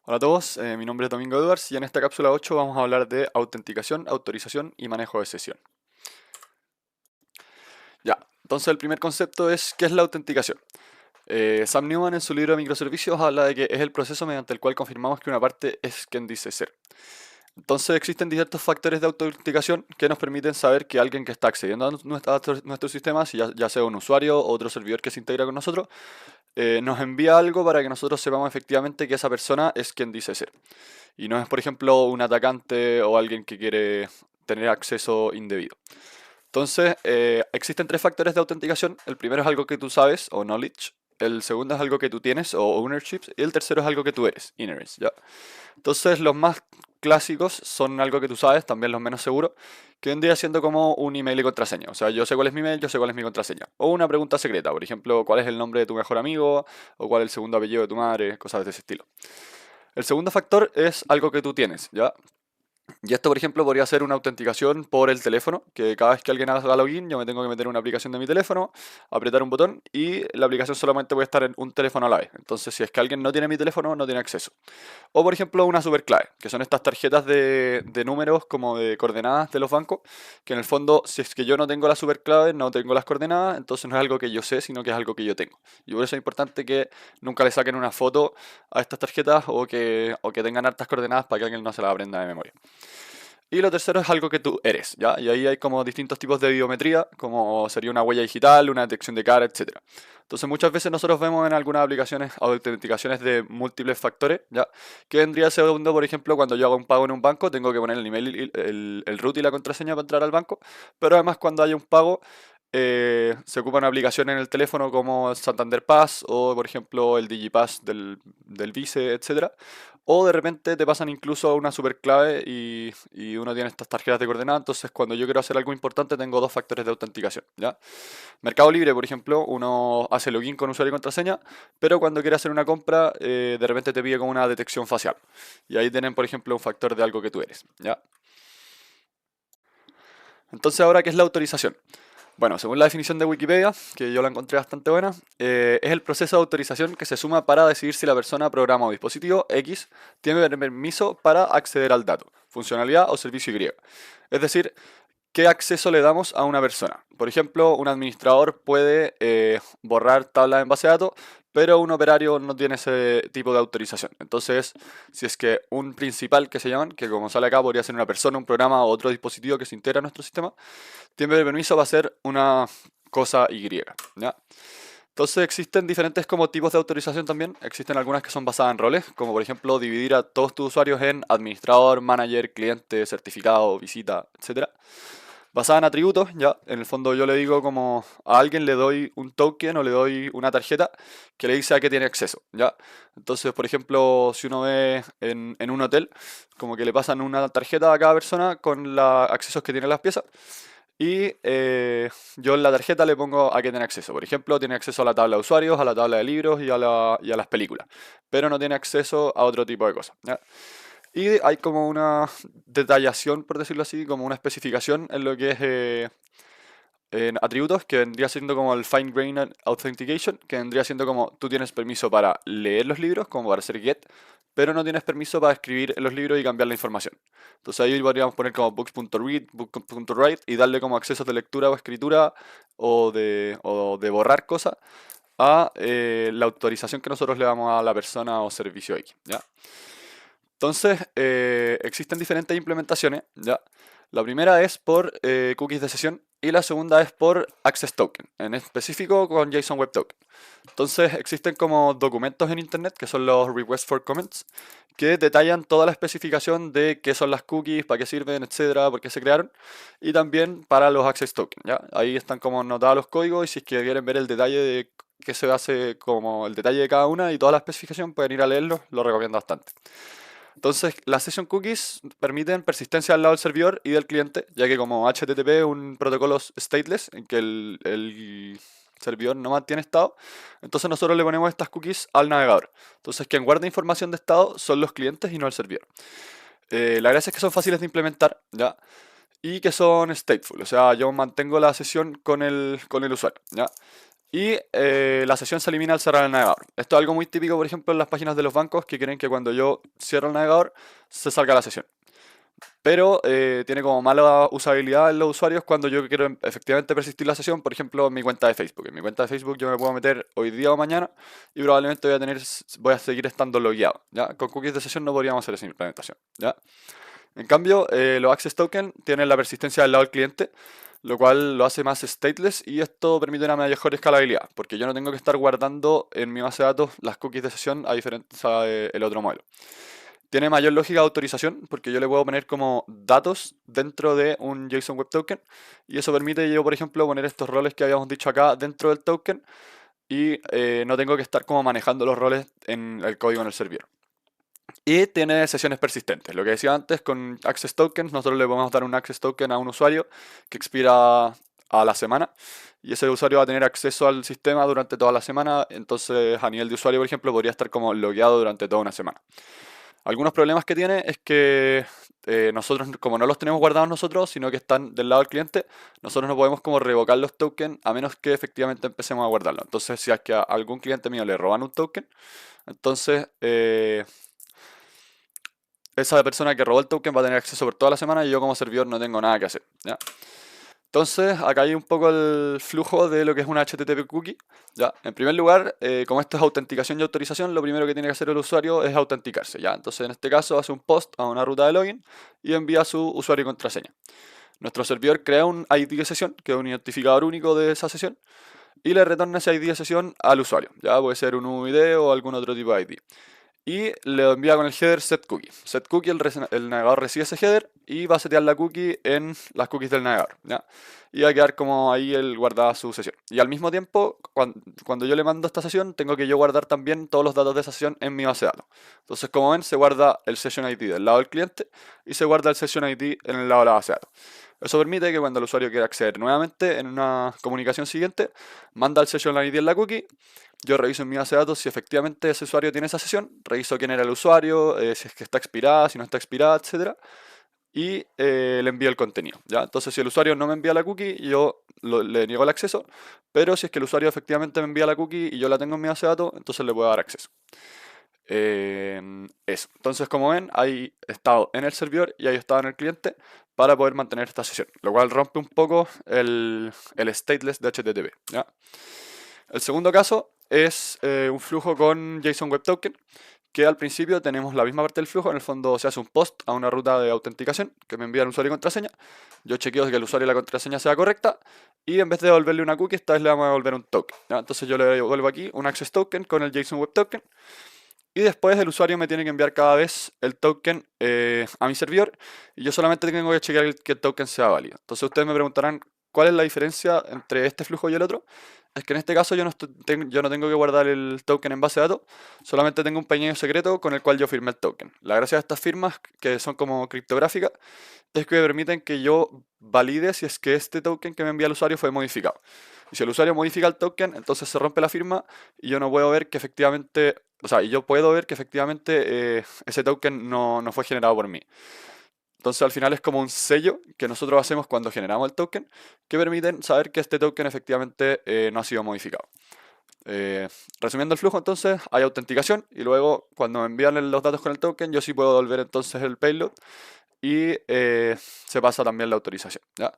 Hola a todos, mi nombre es Domingo Edwards y en esta cápsula 8 vamos a hablar de autenticación, autorización y manejo de sesión. Ya, entonces el primer concepto es ¿qué es la autenticación? Sam Newman en su libro de microservicios habla de que es el proceso mediante el cual confirmamos que una parte es quien dice ser. Entonces existen distintos factores de autenticación que nos permiten saber que alguien que está accediendo a nuestro sistema, si ya sea un usuario o otro servidor que se integra con nosotros, nos envía algo para que nosotros sepamos efectivamente que esa persona es quien dice ser. Y no es, por ejemplo, un atacante o alguien que quiere tener acceso indebido. Entonces, existen tres factores de autenticación. El primero es algo que tú sabes o knowledge. El segundo es algo que tú tienes o ownership. Y el tercero es algo que tú eres, ignorance, ¿ya? Entonces, los más clásicos son algo que tú sabes, también los menos seguros, que vendría siendo como un email y contraseña. O sea, yo sé cuál es mi email, yo sé cuál es mi contraseña. O una pregunta secreta, por ejemplo, cuál es el nombre de tu mejor amigo, o cuál es el segundo apellido de tu madre, cosas de ese estilo. El segundo factor es algo que tú tienes, ¿ya? Y esto, por ejemplo, podría ser una autenticación por el teléfono, que cada vez que alguien haga login, yo me tengo que meter en una aplicación de mi teléfono, apretar un botón y la aplicación solamente puede estar en un teléfono a la vez. Entonces, si es que alguien no tiene mi teléfono, no tiene acceso. O, por ejemplo, una superclave, que son estas tarjetas de números como de coordenadas de los bancos, que en el fondo, si es que yo no tengo la superclave, no tengo las coordenadas, entonces no es algo que yo sé, sino que es algo que yo tengo. Y por eso es importante que nunca le saquen una foto a estas tarjetas o que tengan hartas coordenadas para que alguien no se las aprenda de memoria. Y lo tercero es algo que tú eres, ¿ya? Y ahí hay como distintos tipos de biometría, como sería una huella digital, una detección de cara, etcétera. Entonces muchas veces nosotros vemos en algunas aplicaciones autenticaciones de múltiples factores, ¿ya? Que vendría segundo, por ejemplo, cuando yo hago un pago en un banco, tengo que poner el email, el root y la contraseña para entrar al banco, pero además cuando hay un pago, se ocupa una aplicación en el teléfono como Santander Pass o, por ejemplo, el DigiPass del Vice, etcétera. O de repente te pasan incluso una superclave y uno tiene estas tarjetas de coordenadas. Entonces, cuando yo quiero hacer algo importante, tengo dos factores de autenticación, ¿ya? Mercado Libre, por ejemplo, uno hace login con usuario y contraseña, pero cuando quiere hacer una compra, de repente te pide como una detección facial. Y ahí tienen, por ejemplo, un factor de algo que tú eres, ¿ya? Entonces, ahora, ¿qué es la autorización? Bueno, según la definición de Wikipedia, que yo la encontré bastante buena, es el proceso de autorización que se suma para decidir si la persona, programa o dispositivo X tiene permiso para acceder al dato, funcionalidad o servicio Y. Es decir, qué acceso le damos a una persona. Por ejemplo, un administrador puede borrar tablas en base de datos, pero un operario no tiene ese tipo de autorización. Entonces, si es que un principal que se llaman, que como sale acá podría ser una persona, un programa o otro dispositivo que se integra a nuestro sistema, tiene permiso va a ser una cosa Y, ¿ya? Entonces existen diferentes como tipos de autorización también. Existen algunas que son basadas en roles, como por ejemplo dividir a todos tus usuarios en administrador, manager, cliente, certificado, visita, etcétera. Basada en atributos, ya, en el fondo yo le digo como a alguien le doy un token o le doy una tarjeta que le dice a qué tiene acceso, ya. Entonces, por ejemplo, si uno ve en un hotel, como que le pasan una tarjeta a cada persona con los accesos que tienen las piezas. Y yo en la tarjeta le pongo a qué tiene acceso. Por ejemplo, tiene acceso a la tabla de usuarios, a la tabla de libros y a las películas. Pero no tiene acceso a otro tipo de cosas, ¿ya? Y hay como una detallación, por decirlo así, como una especificación en lo que es en atributos, que vendría siendo como el Fine Grained Authentication, que vendría siendo como tú tienes permiso para leer los libros, como para hacer get, pero no tienes permiso para escribir en los libros y cambiar la información. Entonces ahí podríamos poner como books.read, book.write y darle como accesos de lectura o escritura o de borrar cosas a la autorización que nosotros le damos a la persona o servicio X, ¿ya? Entonces, existen diferentes implementaciones, ¿ya? La primera es por cookies de sesión y la segunda es por Access Token, en específico con JSON Web Token. Entonces, existen como documentos en Internet, que son los Requests for Comments, que detallan toda la especificación de qué son las cookies, para qué sirven, etcétera, por qué se crearon, y también para los Access Token, ¿ya? Ahí están como anotados los códigos y si es que quieren ver el detalle de qué se hace, como el detalle de cada una y toda la especificación, pueden ir a leerlo, lo recomiendo bastante. Entonces, las session cookies permiten persistencia al lado del servidor y del cliente, ya que como HTTP es un protocolo stateless, en que el servidor no mantiene estado, entonces nosotros le ponemos estas cookies al navegador. Entonces, quien guarda información de estado son los clientes y no el servidor. La gracia es que son fáciles de implementar, ¿ya? Y que son stateful, o sea, yo mantengo la sesión con el usuario, ¿ya? Y la sesión se elimina al cerrar el navegador. Esto es algo muy típico, por ejemplo, en las páginas de los bancos que quieren que cuando yo cierro el navegador se salga la sesión. Pero tiene como mala usabilidad en los usuarios cuando yo quiero efectivamente persistir la sesión, por ejemplo, en mi cuenta de Facebook. En mi cuenta de Facebook yo me puedo meter hoy día o mañana y probablemente voy a seguir estando logueado, ¿ya? Con cookies de sesión no podríamos hacer esa implementación, ¿ya? En cambio, los Access Token tienen la persistencia del lado del cliente, lo cual lo hace más stateless y esto permite una mejor escalabilidad, porque yo no tengo que estar guardando en mi base de datos las cookies de sesión a diferencia del otro modelo. Tiene mayor lógica de autorización porque yo le puedo poner como datos dentro de un JSON Web Token y eso permite yo, por ejemplo, poner estos roles que habíamos dicho acá dentro del token y no tengo que estar como manejando los roles en el código en el servidor. Y tiene sesiones persistentes. Lo que decía antes con Access Tokens, nosotros le podemos dar un Access Token a un usuario que expira a la semana y ese usuario va a tener acceso al sistema durante toda la semana, entonces a nivel de usuario, por ejemplo, podría estar como logueado durante toda una semana. Algunos problemas que tiene es que nosotros, como no los tenemos guardados nosotros, sino que están del lado del cliente, nosotros no podemos como revocar los tokens a menos que efectivamente empecemos a guardarlo. Entonces, si es que a algún cliente mío le roban un token, entonces esa persona que robó el token va a tener acceso por toda la semana y yo como servidor no tengo nada que hacer, ¿ya? Entonces, acá hay un poco el flujo de lo que es una HTTP cookie. ¿Ya? En primer lugar, como esto es autenticación y autorización, lo primero que tiene que hacer el usuario es autenticarse. ¿Ya? Entonces, en este caso, hace un post a una ruta de login y envía su usuario y contraseña. Nuestro servidor crea un ID de sesión, que es un identificador único de esa sesión, y le retorna ese ID de sesión al usuario. Ya puede ser un UID o algún otro tipo de ID. Y le envía con el header setCookie. SetCookie, el navegador recibe ese header y va a setear la cookie en las cookies del navegador, ¿ya? Y va a quedar como ahí el guardada su sesión. Y al mismo tiempo, cuando yo le mando esta sesión, tengo que yo guardar también todos los datos de esa sesión en mi base de datos. Entonces, como ven, se guarda el Session ID del lado del cliente y se guarda el Session ID en el lado de la base de datos. Eso permite que cuando el usuario quiera acceder nuevamente en una comunicación siguiente, manda el Session ID en la cookie. Yo reviso en mi base de datos si efectivamente ese usuario tiene esa sesión, reviso quién era el usuario, si es que está expirada, si no está expirada, etc. Y le envío el contenido, ¿ya? Entonces, si el usuario no me envía la cookie, yo le niego el acceso, pero si es que el usuario efectivamente me envía la cookie y yo la tengo en mi base de datos, entonces le puedo dar acceso. Eso. Entonces, como ven, hay estado en el servidor y hay estado en el cliente para poder mantener esta sesión, lo cual rompe un poco el stateless de HTTP, ¿ya? El segundo caso es un flujo con JSON Web Token, que al principio tenemos la misma parte del flujo, en el fondo se hace un post a una ruta de autenticación que me envía el usuario y contraseña, yo chequeo que el usuario y la contraseña sea correcta, y en vez de devolverle una cookie, esta vez le vamos a devolver un token, ¿ya? Entonces yo le devuelvo aquí un Access Token con el JSON Web Token, y después el usuario me tiene que enviar cada vez el token a mi servidor y yo solamente tengo que chequear que el token sea válido. Entonces ustedes me preguntarán cuál es la diferencia entre este flujo y el otro. Es que en este caso yo no tengo que guardar el token en base de datos, solamente tengo un pequeño secreto con el cual yo firmé el token. La gracia de estas firmas, que son como criptográficas, es que permiten que yo valide si es que este token que me envía el usuario fue modificado. Y si el usuario modifica el token, entonces se rompe la firma y yo no puedo ver que efectivamente, o sea, y yo puedo ver que efectivamente ese token no fue generado por mí. Entonces al final es como un sello que nosotros hacemos cuando generamos el token que permiten saber que este token efectivamente no ha sido modificado. Resumiendo el flujo, entonces hay autenticación y luego cuando me envían los datos con el token yo sí puedo devolver entonces el payload y se pasa también la autorización, ¿ya?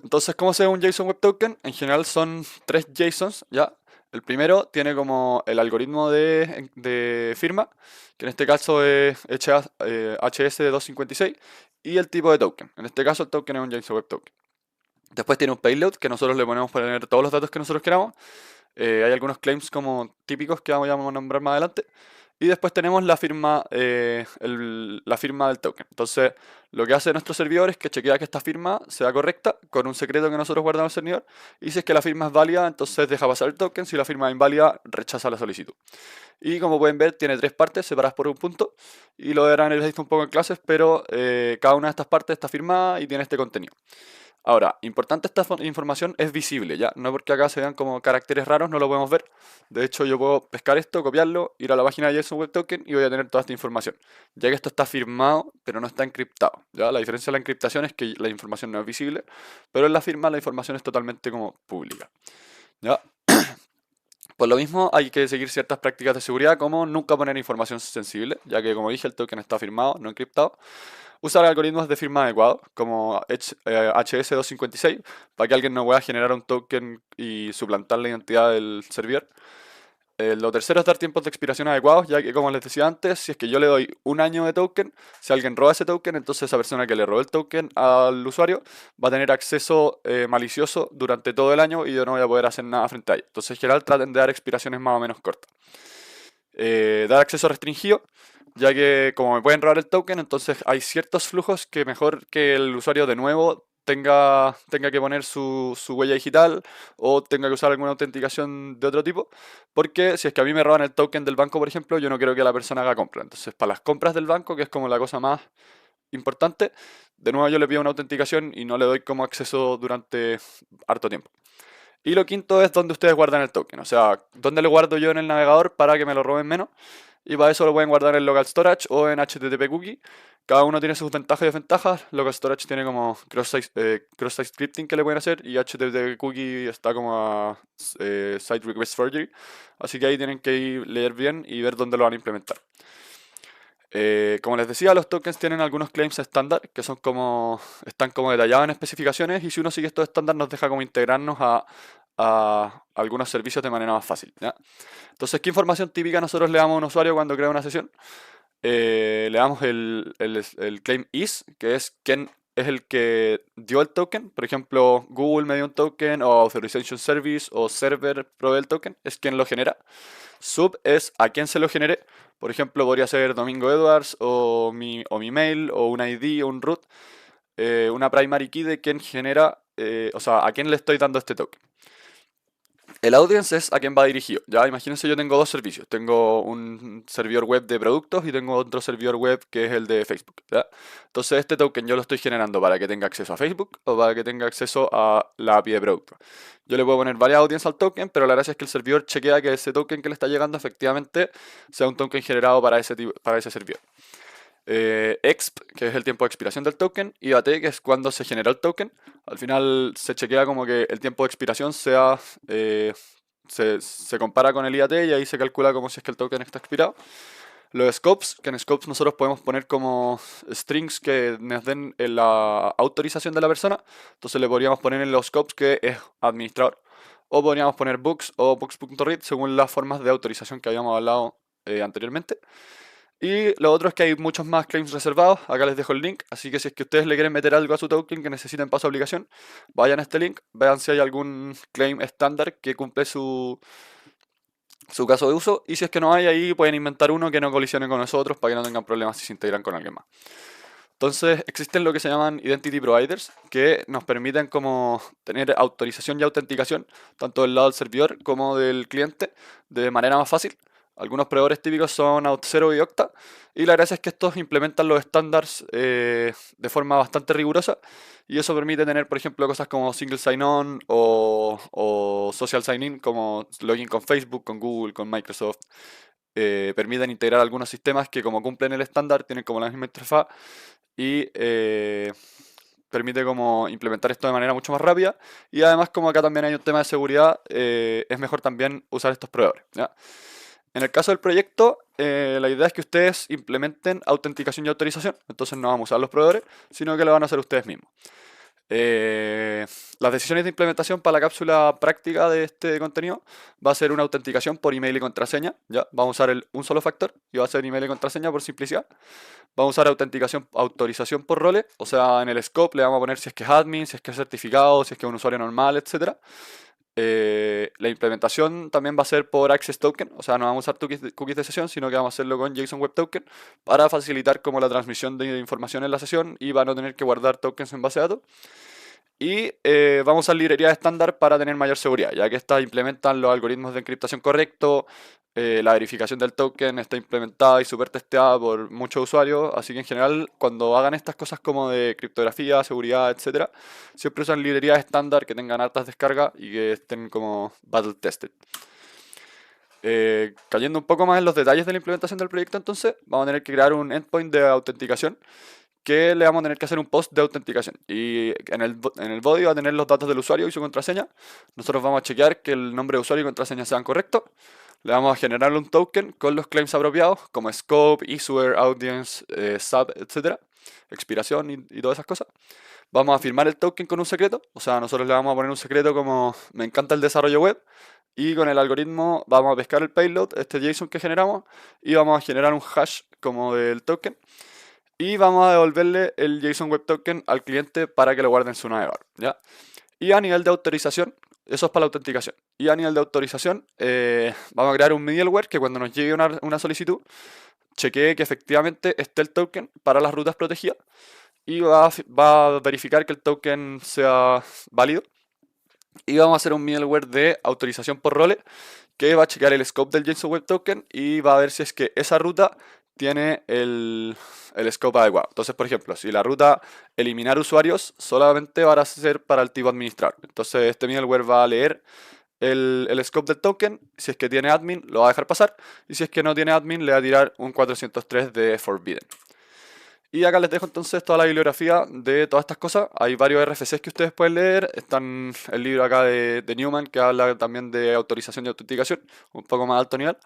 Entonces, ¿cómo se ve un JSON Web Token? En general son 3 JSONs, ¿ya? El primero tiene como el algoritmo de firma, que en este caso es HS256, y el tipo de token. En este caso el token es un JSON Web Token. Después tiene un payload, que nosotros le ponemos para poner todos los datos que nosotros queramos. Hay algunos claims como típicos que vamos a nombrar más adelante. Y después tenemos la firma, la firma del token. Entonces, lo que hace nuestro servidor es que chequea que esta firma sea correcta con un secreto que nosotros guardamos en el servidor. Y si es que la firma es válida, entonces deja pasar el token. Si la firma es inválida, rechaza la solicitud. Y como pueden ver, tiene 3 partes separadas por un punto. Y lo verán, les he visto un poco en clases, pero cada una de estas partes está firmada y tiene este contenido. Ahora, importante, esta información es visible, ¿ya? No porque acá se vean como caracteres raros, no lo podemos ver. De hecho, yo puedo pescar esto, copiarlo, ir a la página de JSON Web Token y voy a tener toda esta información. Ya que esto está firmado, pero no está encriptado, ¿ya? La diferencia de la encriptación es que la información no es visible, pero en la firma la información es totalmente como pública, ¿ya? Por lo mismo, hay que seguir ciertas prácticas de seguridad, como nunca poner información sensible, ya que, como dije, el token está firmado, no encriptado. Usar algoritmos de firma adecuados, como HS256, para que alguien no pueda generar un token y suplantar la identidad del servidor. Lo tercero es dar tiempos de expiración adecuados, ya que, como les decía antes, si es que yo le doy un año de token, si alguien roba ese token, entonces esa persona que le robó el token al usuario va a tener acceso malicioso durante todo el año y yo no voy a poder hacer nada frente a ello. Entonces, en general, traten de dar expiraciones más o menos cortas. Dar acceso restringido, ya que como me pueden robar el token, entonces hay ciertos flujos que mejor que el usuario de nuevo tenga que poner su huella digital o tenga que usar alguna autenticación de otro tipo, porque si es que a mí me roban el token del banco, por ejemplo, yo no quiero que la persona haga compra. Entonces, para las compras del banco, que es como la cosa más importante, de nuevo yo le pido una autenticación y no le doy como acceso durante harto tiempo. Y lo quinto es donde ustedes guardan el token, o sea, dónde lo guardo yo en el navegador para que me lo roben menos. Y para eso lo pueden guardar en local storage o en HTTP cookie. Cada uno tiene sus ventajas y desventajas. Local storage tiene como cross-site scripting que le pueden hacer y HTTP cookie está como a site request forgery. Así que ahí tienen que ir, leer bien y ver dónde lo van a implementar. Como les decía, los tokens tienen algunos claims estándar que están como detallados en especificaciones y si uno sigue estos estándares nos deja como integrarnos a algunos servicios de manera más fácil, ¿ya? Entonces, ¿qué información típica nosotros le damos a un usuario cuando crea una sesión? Le damos el claim is, que es quién es el que dio el token. Por ejemplo, Google me dio un token, o Authorization Service, o Server provee el token, es quien lo genera. Sub es a quién se lo generé. Por ejemplo, podría ser Domingo Edwards, o mi mail, o un ID, o un root. Una primary key de quién genera, o sea, a quién le estoy dando este token. El audience es a quién va dirigido. Ya, imagínense, yo tengo dos servicios. Tengo un servidor web de productos y tengo otro servidor web que es el de Facebook. ¿Ya? Entonces, este token yo lo estoy generando para que tenga acceso a Facebook o para que tenga acceso a la API de producto. Yo le puedo poner varias audiencias al token, pero la gracia es que el servidor chequea que ese token que le está llegando efectivamente sea un token generado para ese servidor. Exp, que es el tiempo de expiración del token, y AT, que es cuando se genera el token. Al final se chequea como que el tiempo de expiración se compara con el IAT y ahí se calcula como si es que el token está expirado. Los scopes, que en scopes nosotros podemos poner como strings que nos den la autorización de la persona. Entonces le podríamos poner en los scopes que es administrador. O podríamos poner books o books.read según las formas de autorización que habíamos hablado anteriormente. Y lo otro es que hay muchos más claims reservados. Acá les dejo el link. Así que si es que ustedes le quieren meter algo a su token que necesiten para su aplicación, vayan a este link, vean si hay algún claim estándar que cumple su caso de uso. Y si es que no hay, ahí pueden inventar uno que no colisione con nosotros para que no tengan problemas si se integran con alguien más. Entonces existen lo que se llaman Identity Providers, que nos permiten como tener autorización y autenticación, tanto del lado del servidor como del cliente, de manera más fácil. Algunos proveedores típicos son Auth0 y Okta, y la gracia es que estos implementan los estándares de forma bastante rigurosa, y eso permite tener, por ejemplo, cosas como Single Sign-On o Social Sign-In, como login con Facebook, con Google, con Microsoft. Permiten integrar algunos sistemas que, como cumplen el estándar, tienen como la misma interfaz y permite como implementar esto de manera mucho más rápida. Y además, como acá también hay un tema de seguridad, es mejor también usar estos proveedores, ¿ya? En el caso del proyecto, la idea es que ustedes implementen autenticación y autorización. Entonces no vamos a usar los proveedores, sino que lo van a hacer ustedes mismos. Las decisiones de implementación para la cápsula práctica de este contenido va a ser una autenticación por email y contraseña. ¿Ya? Vamos a usar un solo factor y va a ser email y contraseña por simplicidad. Vamos a usar autorización por roles, o sea, en el scope le vamos a poner si es que es admin, si es que es certificado, si es que es un usuario normal, etc. La implementación también va a ser por Access Token, o sea, no vamos a usar cookies de sesión, sino que vamos a hacerlo con JSON Web Token para facilitar como la transmisión de información en la sesión y para no tener que guardar tokens en base de datos. Y vamos a librerías estándar para tener mayor seguridad, ya que estas implementan los algoritmos de encriptación correcto, La verificación del token está implementada y súper testeada por muchos usuarios, así que en general cuando hagan estas cosas como de criptografía, seguridad, etcétera, siempre usan librerías estándar que tengan hartas descargas y que estén como battle tested. Cayendo un poco más en los detalles de la implementación del proyecto, entonces vamos a tener que crear un endpoint de autenticación que le vamos a tener que hacer un post de autenticación. Y en el body va a tener los datos del usuario y su contraseña. Nosotros vamos a chequear que el nombre de usuario y contraseña sean correctos. Le vamos a generar un token con los claims apropiados, como scope, issuer, audience, sub, etc. Expiración y todas esas cosas. Vamos a firmar el token con un secreto. O sea, nosotros le vamos a poner un secreto como me encanta el desarrollo web. Y con el algoritmo vamos a pescar el payload, este JSON que generamos, y vamos a generar un hash como del token. Y vamos a devolverle el JSON Web Token al cliente para que lo guarde en su navegador, ¿ya? Y a nivel de autorización, eso es para la autenticación. Y a nivel de autorización, vamos a crear un middleware que cuando nos llegue una solicitud, chequee que efectivamente esté el token para las rutas protegidas y va a verificar que el token sea válido. Y vamos a hacer un middleware de autorización por role que va a checar el scope del JSON Web Token y va a ver si es que esa ruta tiene el scope adecuado. Entonces, por ejemplo, si la ruta eliminar usuarios solamente va a ser para el tipo administrador. Entonces, este middleware va a leer el scope del token. Si es que tiene admin, lo va a dejar pasar. Y si es que no tiene admin, le va a tirar un 403 de forbidden. Y acá les dejo entonces toda la bibliografía de todas estas cosas. Hay varios RFCs que ustedes pueden leer. Están el libro acá de Newman que habla también de autorización y autenticación, un poco más alto nivel.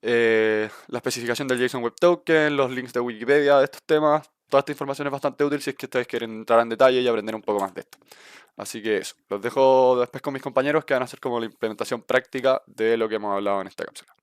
La especificación del JSON Web Token, los links de Wikipedia de estos temas. Toda esta información es bastante útil si es que ustedes quieren entrar en detalle y aprender un poco más de esto. Así que eso, los dejo después con mis compañeros que van a hacer como la implementación práctica de lo que hemos hablado en esta cápsula.